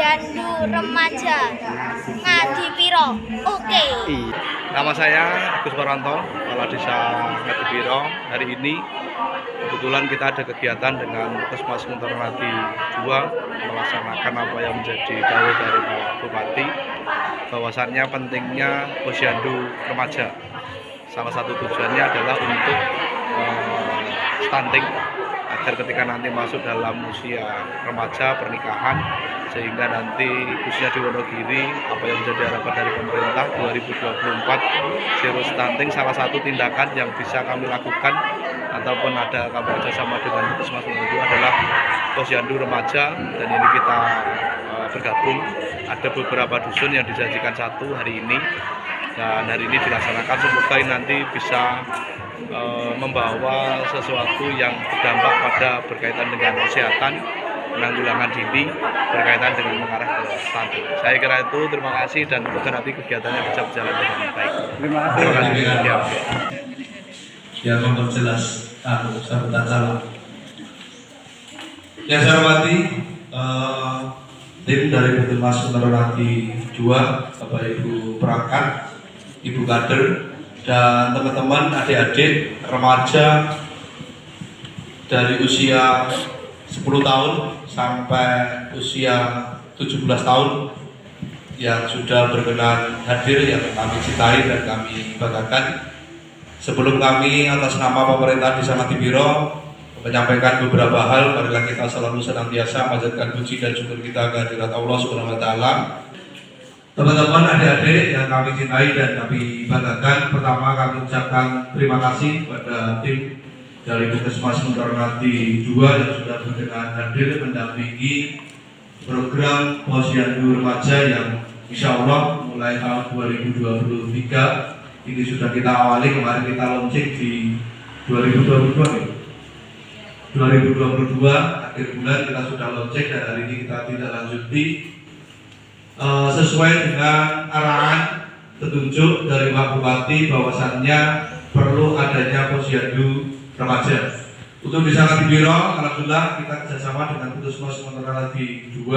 Posyandu Remaja Ngadipiro. Oke. Nama saya Agus Waranto, Kepala Desa Ngadipiro. Hari ini kebetulan kita ada kegiatan dengan Puskesmas Nguntornadi 2 melaksanakan apa yang menjadi dawuh dari Pak Bupati, bahwasannya pentingnya posyandu remaja. Salah satu tujuannya adalah untuk stunting, agar ketika nanti masuk dalam usia remaja pernikahan, sehingga nanti khususnya di Wonogiri apa yang menjadi harapan dari pemerintah 2024 zero stunting, salah satu tindakan yang bisa kami lakukan ataupun ada kami kerjasama dengan Puskesmas itu adalah posyandu remaja. Dan ini kita bergabung, ada beberapa dusun yang dijanjikan satu hari ini, dan hari ini dilaksanakan. Semoga nanti bisa membawa sesuatu yang berdampak pada berkaitan dengan kesehatan, penanggulangan dini berkaitan dengan mengarah ke stunting. Saya kira itu, terima kasih, dan semoga nanti kegiatannya bisa berjalan dengan baik. Terima kasih. Biar memperjelas sambutan salam. Yang saya hormati tim dari Puskesmas Nguntornadi 2, Bapak Ibu perangkat, Ibu kader, dan teman-teman adik-adik remaja dari usia 10 tahun sampai usia 17 tahun yang sudah berkenan hadir, yang kami cintai dan kami banggakan. Sebelum kami atas nama pemerintah Desa Ngadipiro menyampaikan beberapa hal, marilah kita selalu senantiasa menjadikan puji dan syukur kita kehadirat Allah Subhanahu wa Ta'ala. Teman-teman adik-adik yang kami cintai dan kami banggakan, pertama kami ucapkan terima kasih kepada tim dari Puskesmas Nguntornadi 2 yang sudah berkenan hadir mendampingi program posyandu remaja yang insya Allah mulai tahun 2023 ini sudah kita awali. Kemarin kita launching di 2022 akhir bulan kita sudah launching, dan hari ini kita tidak lanjuti sesuai dengan arahan petunjuk dari Pak Bupati bahwasannya perlu adanya posyandu remaja. Untuk Desa Ngadipiro, alhamdulillah kita kerjasama dengan Puskesmas Nguntornadi 2,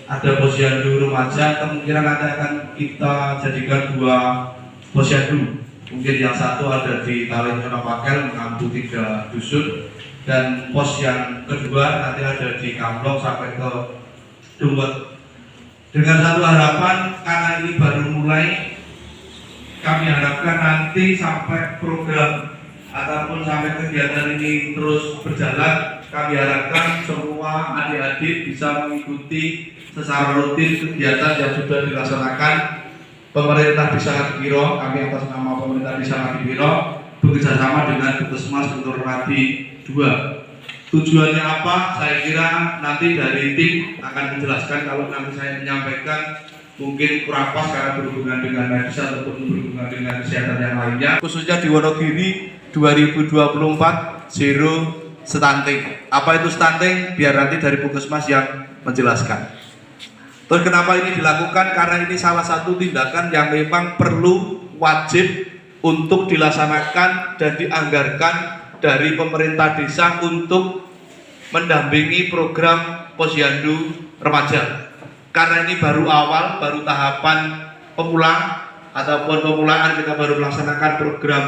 ada posyandu remaja. Kemungkinan nanti akan kita jadikan 2 posyandu. Mungkin yang satu ada di Talin Conopakel mengampu 3 dusun, dan pos yang kedua nanti ada di Kamplong sampai ke Dumut. Dengan satu harapan, karena ini baru mulai, kami harapkan nanti sampai program ataupun sampai kegiatan ini terus berjalan, kami harapkan semua adik-adik bisa mengikuti secara rutin kegiatan yang sudah dilaksanakan pemerintah Desa Ngadipiro. Kami atas nama pemerintah Desa Ngadipiro bekerjasama dengan Puskesmas Nguntornadi 2. Tujuannya apa? Saya kira nanti dari tim akan menjelaskan. Kalau nanti saya menyampaikan mungkin kurang pas karena berhubungan dengan medis ataupun berhubungan dengan kesehatan yang lainnya. Khususnya di Wonogiri 2024 zero stunting. Apa itu stunting? Biar nanti dari Puskesmas yang menjelaskan. Terus kenapa ini dilakukan? Karena ini salah satu tindakan yang memang perlu, wajib untuk dilaksanakan dan dianggarkan dari pemerintah desa untuk mendampingi program posyandu remaja. Karena ini baru awal, baru tahapan pemula ataupun pemulaan, kita baru melaksanakan program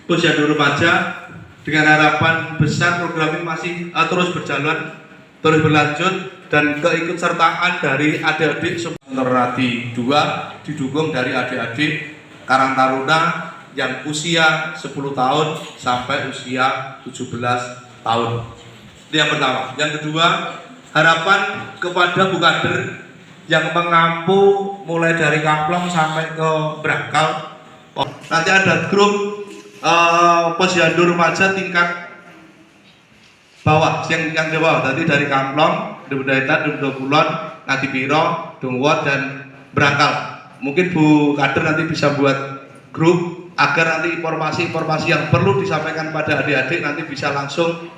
posyandu remaja. Dengan harapan besar program ini masih terus berjalan, terus berlanjut, dan keikutsertaan dari adik-adik Nguntornadi 2 didukung dari adik-adik Karang Taruna yang usia 10 tahun sampai usia 17 tahun. Itu yang pertama. Yang kedua, harapan kepada bukader yang mengampu mulai dari Kamplong sampai ke Brangkal. Nanti ada grup posyandu remaja tingkat bawah, yang di bawah. Tadi dari Kamplong, Dumudaitan, Dumdokulon, Ngadipiro, Dungwot, dan Brangkal. Mungkin Bu Kader nanti bisa buat grup agar nanti informasi-informasi yang perlu disampaikan pada adik-adik nanti bisa langsung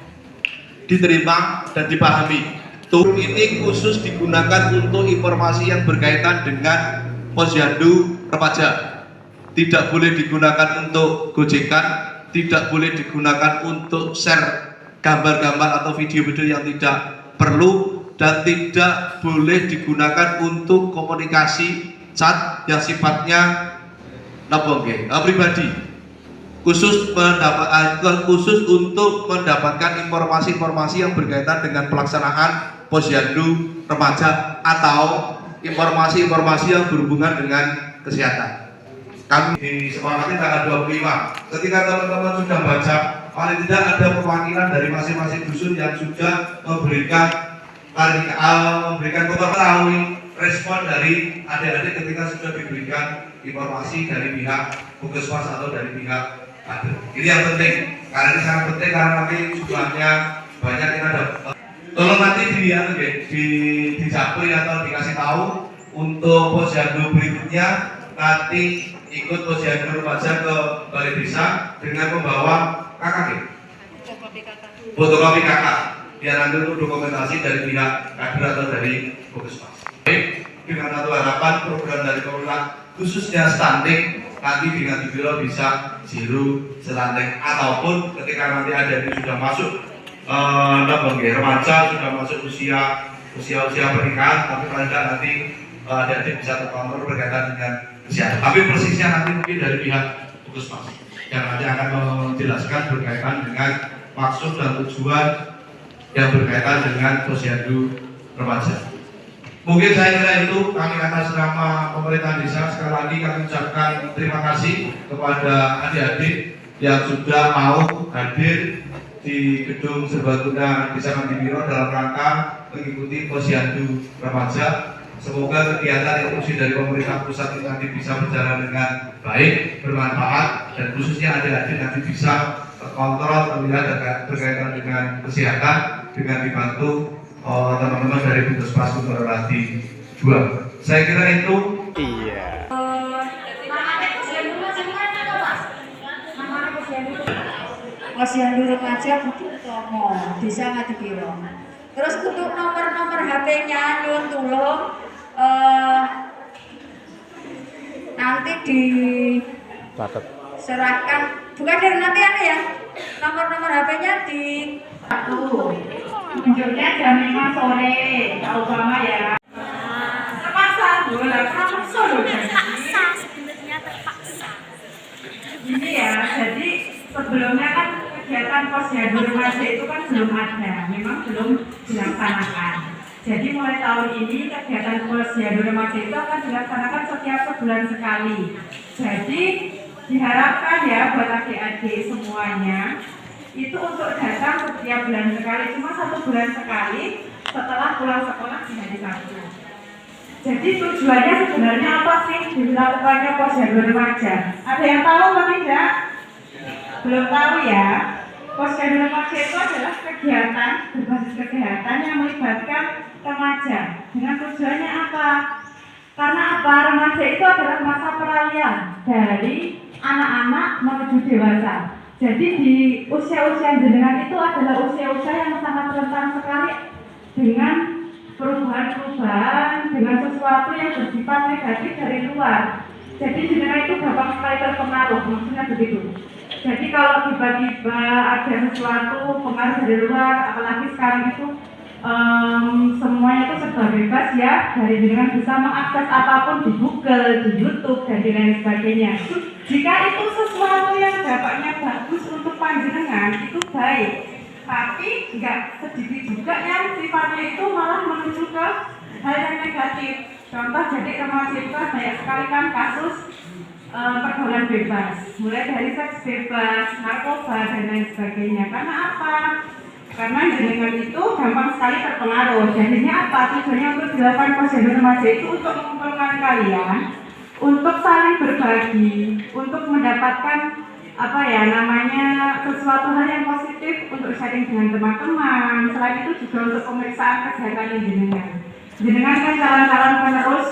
diterima dan dipahami. Tur ini khusus digunakan untuk informasi yang berkaitan dengan posyandu remaja. Tidak boleh digunakan untuk gojekan, tidak boleh digunakan untuk share gambar-gambar atau video-video yang tidak perlu, dan tidak boleh digunakan untuk komunikasi chat yang sifatnya pribadi, khusus untuk mendapatkan informasi-informasi yang berkaitan dengan pelaksanaan Posyandu Remaja atau informasi-informasi yang berhubungan dengan kesehatan. Kami disepakati tanggal 25. Ketika teman-teman sudah baca, paling tidak ada perwakilan dari masing-masing dusun yang sudah memberikan mengetahui respon dari adik-adik ketika sudah diberikan informasi dari pihak puskesmas atau dari pihak kader. Ini yang penting, karena ini sangat penting karena nanti jumlahnya banyak kita dapat. Tolong nanti dicapri atau dikasih tahu untuk posyandu berikutnya, nanti ikut posyandu remaja ke balai desa dengan membawa fotokopi kakak, biar nanti untuk dokumentasi dari pihak kader atau dari puskesmas. Dengan satu harapan program dari pemerintah khususnya stunting nanti dengan Biro bisa zero stunting, ataupun ketika nanti ada yang sudah masuk remaja, sudah masuk usia pernikahan, tapi paling tidak nanti adik-adik bisa terkontrol berkaitan dengan kesehatan. Tapi persisnya nanti mungkin dari pihak puskesmas yang nanti akan menjelaskan berkaitan dengan maksud dan tujuan yang berkaitan dengan posyandu remaja. Mungkin saya kira itu kami atas nama pemerintah desa. Sekali lagi kami ucapkan terima kasih kepada adik-adik yang sudah mau hadir di gedung Serbaguna Desa Ngantibiro dalam rangka mengikuti posyandu remaja. Semoga kegiatan yang fungsi dari pemerintah pusat ini nanti bisa berjalan dengan baik, bermanfaat, dan khususnya adik-adik nanti bisa terkontrol terlihat berkaitan dengan kesehatan dengan dibantu teman-teman dari Puskesmas Kutorelati 2. Saya kira itu. Iya. Posyandu Remaja Budi Utomo, Desa Ngantibiro. Terus untuk nomor-nomor HP-nya nyuwun tulung nanti diserahkan, bukan dari nanti ya, nomor-nomor HP-nya di tunjuknya jam 5 sore, tahu sama ya. Terpaksa, terpaksa loh. Terpaksa, sebenarnya terpaksa. Ini ya, jadi sebelumnya kan kegiatan posyandu remaja itu kan belum ada, memang belum dilaksanakan. Jadi mulai tahun ini kegiatan posyandu remaja itu akan dilaksanakan setiap sebulan sekali. Jadi diharapkan ya buat adik-adik semuanya itu untuk datang setiap bulan sekali, cuma 1 bulan sekali setelah pulang sekolah di hari Sabtu. Jadi tujuannya sebenarnya apa sih dilakukannya posyandu remaja? Ada yang tahu atau tidak? Belum tahu ya. Posyandu remaja itu adalah kegiatan berbasis kesehatan yang melibatkan remaja. Dengan tujuannya apa? Karena apa? Remaja itu adalah masa peralihan dari anak-anak menuju dewasa. Jadi di usia-usia jenengan itu adalah usia-usia yang sangat rentan sekali dengan perubahan-perubahan, dengan sesuatu yang bersifat negatif dari luar. Jadi jenengan itu gampang sekali terpengaruh, maksudnya begitu. Jadi kalau tiba-tiba ada sesuatu pengaruh dari luar, apalagi sekarang itu semuanya itu serba bebas ya, dari jenengan bisa mengakses apapun di Google, di YouTube, dan lain sebagainya. Jika itu sesuatu yang dampaknya bagus untuk panjenengan, itu baik. Tapi nggak sedikit juga yang sifatnya itu malah menuju ke hal yang negatif. Contoh, jadi remaja itu banyak sekali kan kasus pergaulan bebas, mulai dari seks bebas, narkoba, dan lain sebagainya. Karena apa? Karena jenengan itu gampang sekali terpengaruh. Jadinya apa? Tujuannya untuk dilakukan posyandu remaja itu untuk mengumpulkan kalian, untuk saling berbagi, untuk mendapatkan apa ya namanya sesuatu hal yang positif untuk sharing dengan teman-teman. Selain itu juga untuk pemeriksaan kesehatan jenengan. Jenengan kan calon-calon penerus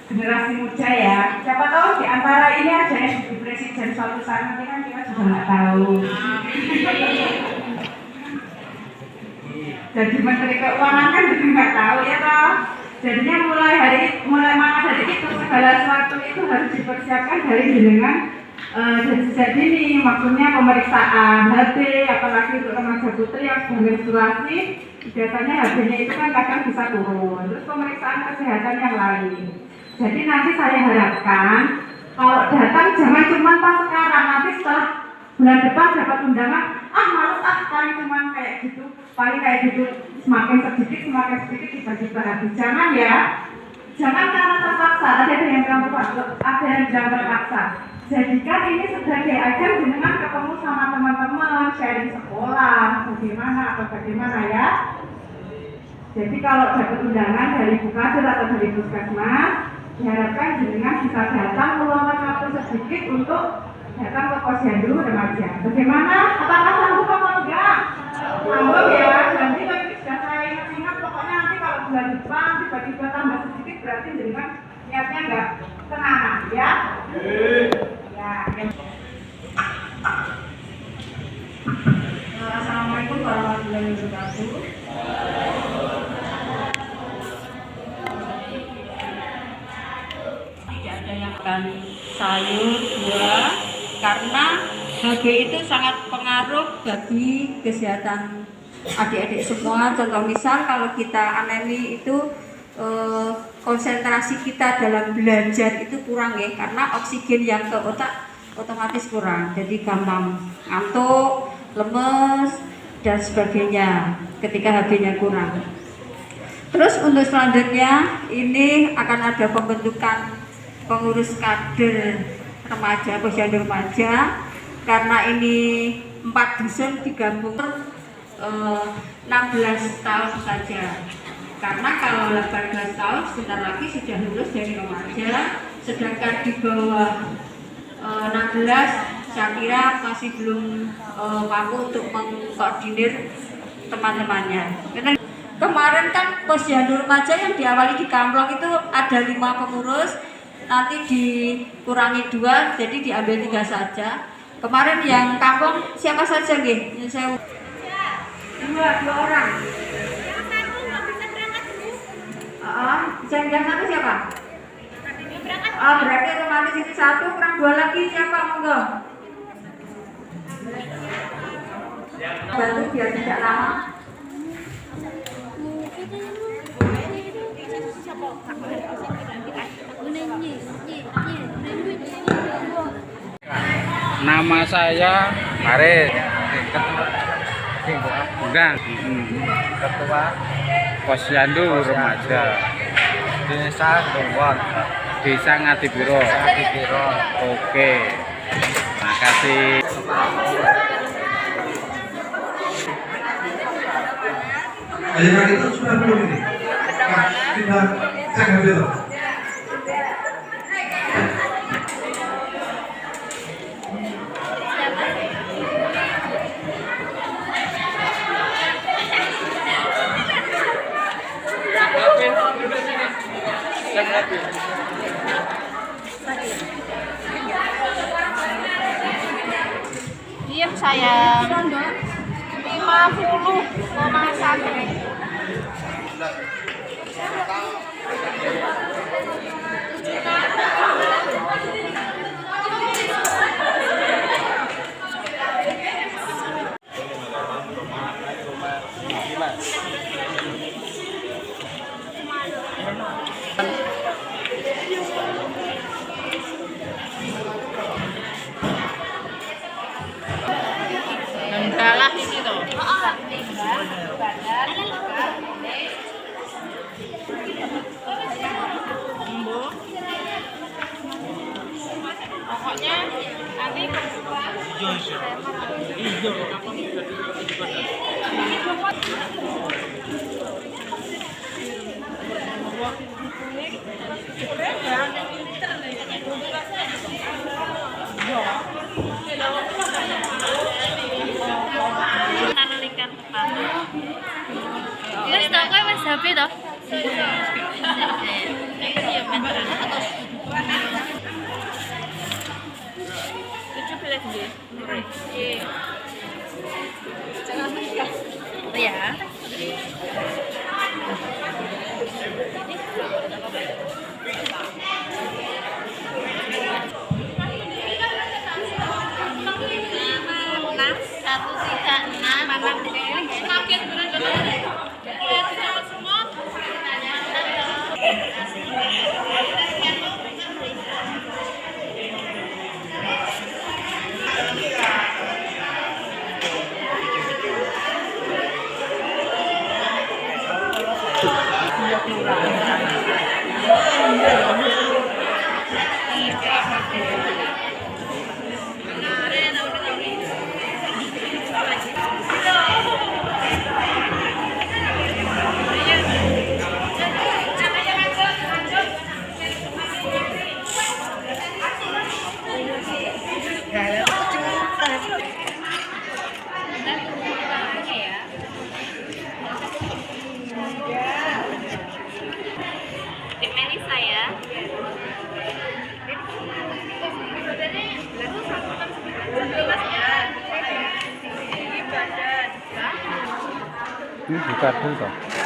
generasi muda ya. Siapa tahu di antara ini ada yang jadi presiden suatu saat, nanti kan kita juga nggak tahu. Jadi Menteri Keuangan kan juga nggak tahu ya toh. Jadinya mulai maka dari itu segala sesuatu itu harus dipersiapkan dari jenengan dari sejak dini, maksudnya pemeriksaan HB, apalagi untuk remaja putri yang sudah menstruasi, biasanya HB-nya itu kan kadang bisa turun. Terus pemeriksaan kesehatan yang lain. Jadi nanti saya harapkan kalau datang jangan cuma pas sekarang, nanti setelah bulan depan dapat undangan, males paling cuma kayak gitu, paling kayak gitu, semakin sedikit tiba-tiba habis. Jangan ya, jangan karena terpaksa, ada yang bilang terpaksa. Jadikan ini sebagai ajang dengan ketemu sama teman-teman, sharing sekolah, bagaimana ya. Jadi kalau dapat undangan dari Bukadil atau dari Puskesmas, diharapkan jenengan bisa datang meluangkan waktu sedikit untuk datang ke posyandu remaja. Bagaimana? Apakah sanggup atau enggak? Sanggup ya. Nanti lagi sudah saya ingat, pokoknya nanti kalau bulan depan tiba-tiba tambah sedikit berarti jenengan niatnya enggak tenang ya. Ya. Assalamualaikum warahmatullahi wabarakatuh. Tidak ada yang akan sayur, buah, karena HB itu sangat pengaruh bagi kesehatan adik-adik semua. Contoh misal kalau kita anemi itu konsentrasi kita dalam belajar itu kurang ya, karena oksigen yang ke otak otomatis kurang, jadi gampang ngantuk, lemes dan sebagainya ketika HB-nya kurang. Terus untuk selanjutnya ini akan ada pembentukan pengurus kader remaja, posyandu remaja, karena ini 4 dusun digabung 16 tahun saja. Karena kalau 18 tahun sebentar lagi sudah lulus dari remaja, sedangkan di bawah 16 saya kira masih belum mampu untuk mengkoordinir teman-temannya. Kemarin kan posyandu remaja yang diawali di Kamplong itu ada 5 pengurus, nanti dikurangi 2, jadi diambil 3 saja. Kemarin yang Kamplong siapa saja nggih? Saya 2 orang. Yang satu siapa? Berarti otomatis ini 1 kurang 2 lagi siapa? Monggo. Bantu biar tidak lama. Nama saya Farid, Ketua Posyandu Remaja Desa Ngadipiro. Oke, makasih. Ayo itu sudah belum ini? Kita cek dulu. Diam sayang. 50,1. Enggak ini loh. Pokoknya nanti Wis tau kowe wis HP to? Ya. Tim Melisa ya. Ini buka dulu toh.